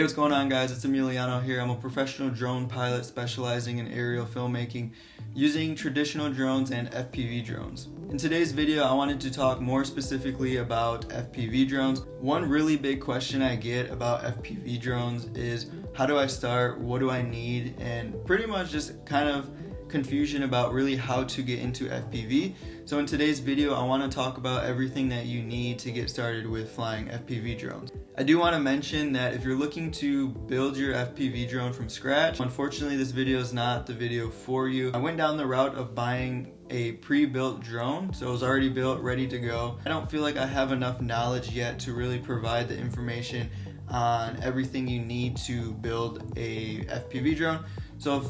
Hey, what's going on, guys? It's Emiliano here. I'm a professional drone pilot specializing in aerial filmmaking using traditional drones and FPV drones. In today's video, I wanted to talk more specifically about FPV drones. One really big question I get about FPV drones is how do I start, what do I need, and pretty much just kind of confusion about really how to get into FPV. So in today's video, I want to talk about everything that you need to get started with flying FPV drones. I do want to mention that if you're looking to build your FPV drone from scratch, unfortunately this video is not the video for you. I went down the route of buying a pre-built drone, so it was already built, ready to go. I don't feel like I have enough knowledge yet to really provide the information on everything you need to build a FPV drone. So if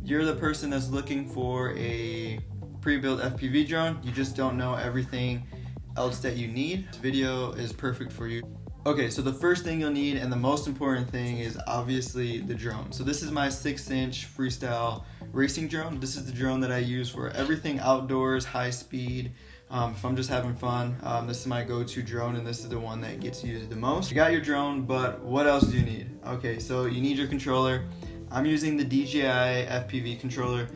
you're the person that's looking for a pre-built FPV drone, you just don't know everything else that you need, this video is perfect for you. Okay, so the first thing you'll need and the most important thing is obviously the drone. So this is my 6-inch freestyle racing drone. This is the drone that I use for everything outdoors, high speed. If I'm just having fun, this is my go-to drone, and this is the one that gets used the most. You got your drone, but what else do you need? Okay, so you need your controller. I'm using the DJI FPV controller.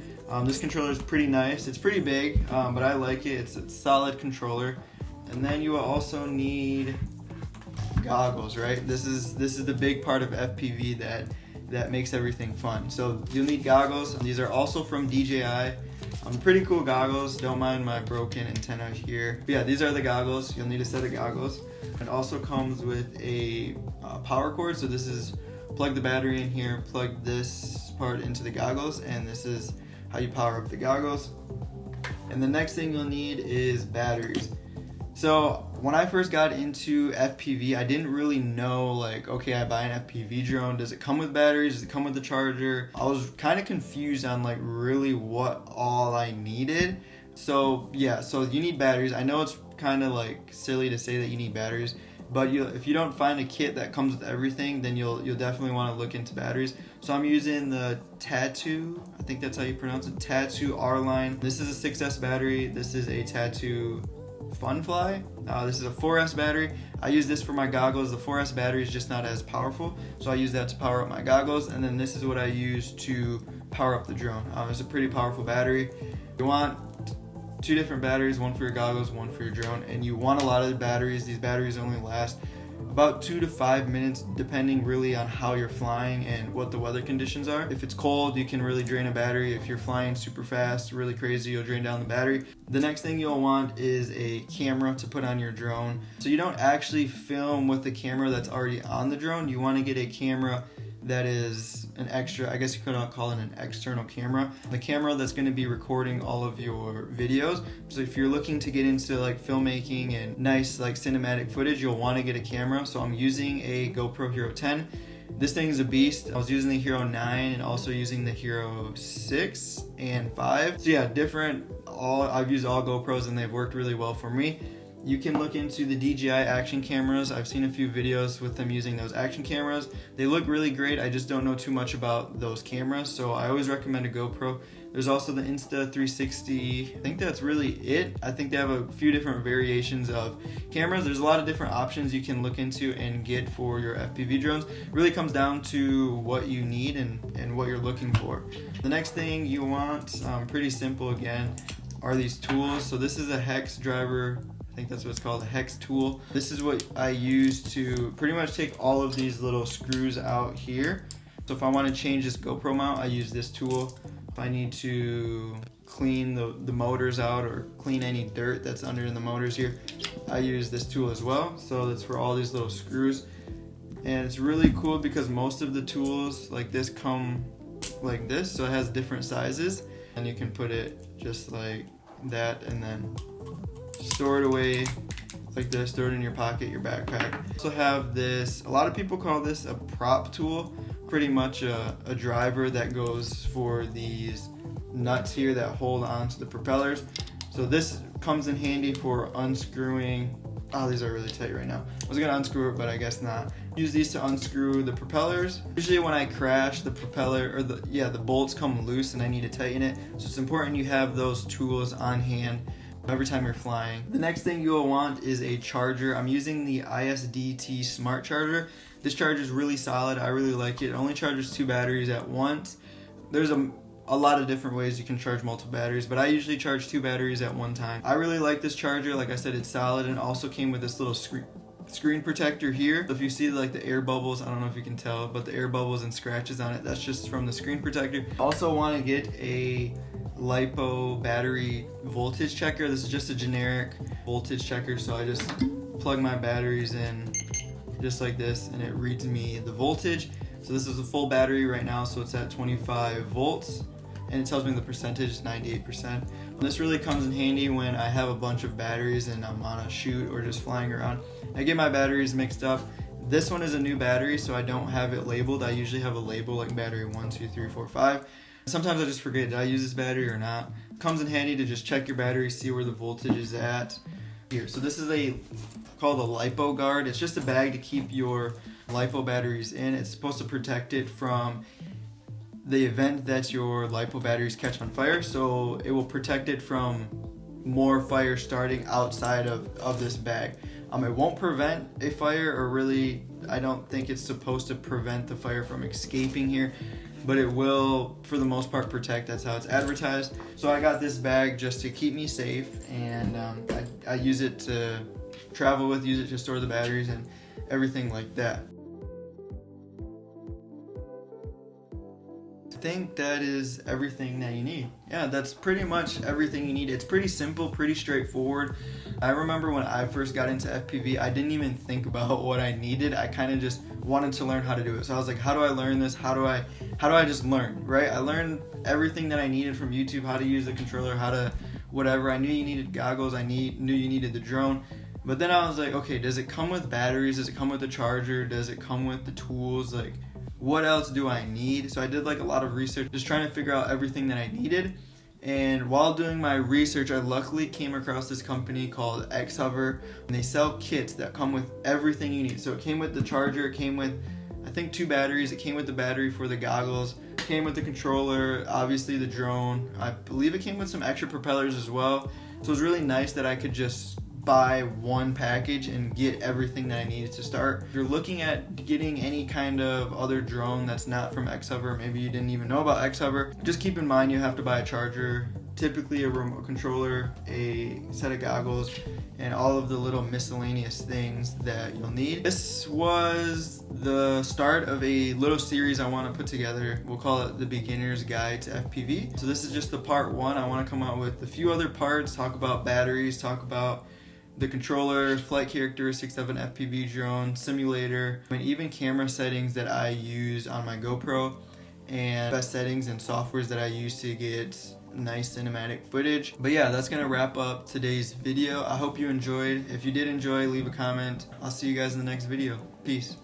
This controller is pretty nice. It's pretty big, but I like it. It's a solid controller. And then you will also need goggles, right? This is the big part of FPV that makes everything fun. So you'll need goggles. These are also from DJI. Pretty cool goggles. Don't mind my broken antenna here. But yeah, these are the goggles. You'll need a set of goggles. It also comes with a power cord. So this is plug the battery in here, plug this part into the goggles, and this is how you power up the goggles. And the next thing you'll need is batteries. So when I first got into FPV, I didn't really know, like, okay, I buy an FPV drone, does it come with batteries, does it come with the charger? I was kind of confused on like really what all I needed. So yeah, so you need batteries. I know it's kind of like silly to say that you need batteries, but if you don't find a kit that comes with everything, then you'll definitely want to look into batteries. So I'm using the Tattoo, I think that's how you pronounce it, Tattoo R-Line. This is a 6S battery. This is a Tattoo Funfly. This is a 4S battery. I use this for my goggles. The 4S battery is just not as powerful, so I use that to power up my goggles. And then this is what I use to power up the drone. It's a pretty powerful battery. You want 2 different batteries, one for your goggles, one for your drone, and you want a lot of the batteries. These batteries only last about 2 to 5 minutes, depending really on how you're flying and what the weather conditions are. If it's cold, you can really drain a battery. If you're flying super fast, really crazy, you'll drain down the battery. The next thing you'll want is a camera to put on your drone. So you don't actually film with the camera that's already on the drone. You want to get a camera that is an extra, I guess you could call it an external camera. The camera that's going to be recording all of your videos. So if you're looking to get into like filmmaking and nice like cinematic footage, you'll want to get a camera. So I'm using a GoPro Hero 10. This thing is a beast. I was using the Hero 9 and also using the Hero 6 and 5. So yeah, I've used all GoPros and they've worked really well for me. You can look into the DJI action cameras. I've seen a few videos with them using those action cameras. They look really great. I just don't know too much about those cameras, so I always recommend a GoPro. There's also the Insta360. I think that's really it. I think they have a few different variations of cameras. There's a lot of different options you can look into and get for your FPV drones. It really comes down to what you need and what you're looking for. The next thing you want, pretty simple again, are these tools. So this is a hex driver. I think that's what it's called, a hex tool. This is what I use to pretty much take all of these little screws out here. So if I want to change this GoPro mount, I use this tool. If I need to clean the motors out or clean any dirt that's under the motors here, I use this tool as well. So that's for all these little screws. And it's really cool because most of the tools like this come like this, so it has different sizes. And you can put it just like that and then store it away like this, throw it in your pocket, your backpack. Also have this, a lot of people call this a prop tool, pretty much a driver that goes for these nuts here that hold on to the propellers. So this comes in handy for unscrewing. Oh, these are really tight right now. I was gonna unscrew it, but I guess not. Use these to unscrew the propellers. Usually when I crash, the propeller, or the bolts come loose and I need to tighten it. So it's important you have those tools on hand. every time you're flying. The next thing you will want is a charger. I'm using the ISDT Smart Charger. This charger is really solid. I really like it. It only charges 2 batteries at once. There's a lot of different ways you can charge multiple batteries, but I usually charge 2 batteries at one time. I really like this charger. Like I said, it's solid, and also came with this little screen protector here. So if you see like the air bubbles, I don't know if you can tell, but the air bubbles and scratches on it, that's just from the screen protector. Also want to get a LIPO battery voltage checker. This is just a generic voltage checker, so I just plug my batteries in just like this and it reads me the voltage. So this is a full battery right now, so it's at 25 volts and it tells me the percentage, 98%. This really comes in handy when I have a bunch of batteries and I'm on a shoot or just flying around. I get my batteries mixed up. This one is a new battery, so I don't have it labeled. I usually have a label like battery 1, 2, 3, 4, 5. Sometimes I just forget, did I use this battery or not? It comes in handy to just check your battery, see where the voltage is at. Here, so this is called a LIPO guard. It's just a bag to keep your LIPO batteries in. It's supposed to protect it from the event that your LIPO batteries catch on fire, so it will protect it from more fire starting outside of this bag. It won't prevent a fire, or really, I don't think it's supposed to prevent the fire from escaping here, but it will, for the most part, protect. That's how it's advertised. So I got this bag just to keep me safe, and I use it to travel with, use it to store the batteries and everything like that. I think that is everything that you need. Yeah, that's pretty much everything you need. It's pretty simple, pretty straightforward. I remember when I first got into FPV, I didn't even think about what I needed. I kind of just wanted to learn how to do it. So I was like, how do I learn this? How do I just learn, right? I learned everything that I needed from YouTube, how to use the controller, how to whatever. I knew you needed goggles, knew you needed the drone. But then I was like, okay, does it come with batteries? Does it come with a charger? Does it come with the tools? Like, what else do I need? So I did like a lot of research, just trying to figure out everything that I needed. And while doing my research, I luckily came across this company called X-Hover, and they sell kits that come with everything you need. So it came with the charger, it came with, I think, 2 batteries, it came with the battery for the goggles, it came with the controller, obviously the drone. I believe it came with some extra propellers as well. So it was really nice that I could just buy one package and get everything that I needed to start. If you're looking at getting any kind of other drone that's not from X-Hover, maybe you didn't even know about X-Hover, just keep in mind you have to buy a charger, typically a remote controller, a set of goggles, and all of the little miscellaneous things that you'll need. This was the start of a little series I want to put together. We'll call it the Beginner's Guide to FPV. So this is just the part 1. I want to come out with a few other parts, talk about batteries, talk about the controller, flight characteristics of an FPV drone, simulator, and even camera settings that I use on my GoPro, and best settings and softwares that I use to get nice cinematic footage. But yeah, that's gonna wrap up today's video. I hope you enjoyed. If you did enjoy, leave a comment. I'll see you guys in the next video. Peace.